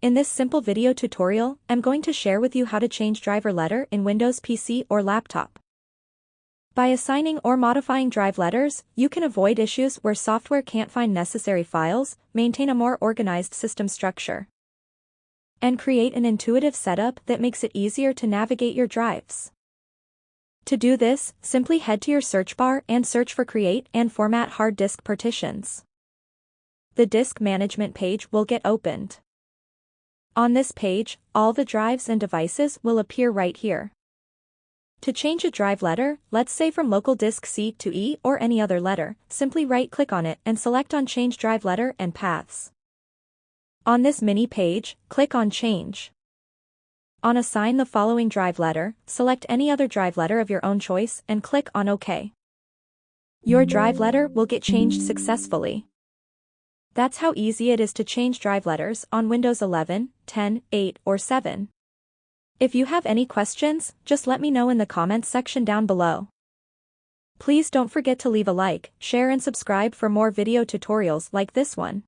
In this simple video tutorial, I'm going to share with you how to change driver letter in Windows PC or laptop. By assigning or modifying drive letters, you can avoid issues where software can't find necessary files, maintain a more organized system structure, and create an intuitive setup that makes it easier to navigate your drives. To do this, simply head to your search bar and search for Create and Format Hard Disk Partitions. The Disk Management page will get opened. On this page, all the drives and devices will appear right here. To change a drive letter, let's say from local disk C to E or any other letter, simply right-click on it and select on Change Drive Letter and Paths. On this mini page, click on Change. On Assign the following drive letter, select any other drive letter of your own choice and click on OK. Your drive letter will get changed successfully. That's how easy it is to change drive letters on Windows 11, 10, 8, or 7. If you have any questions, just let me know in the comments section down below. Please don't forget to leave a like, share and subscribe for more video tutorials like this one.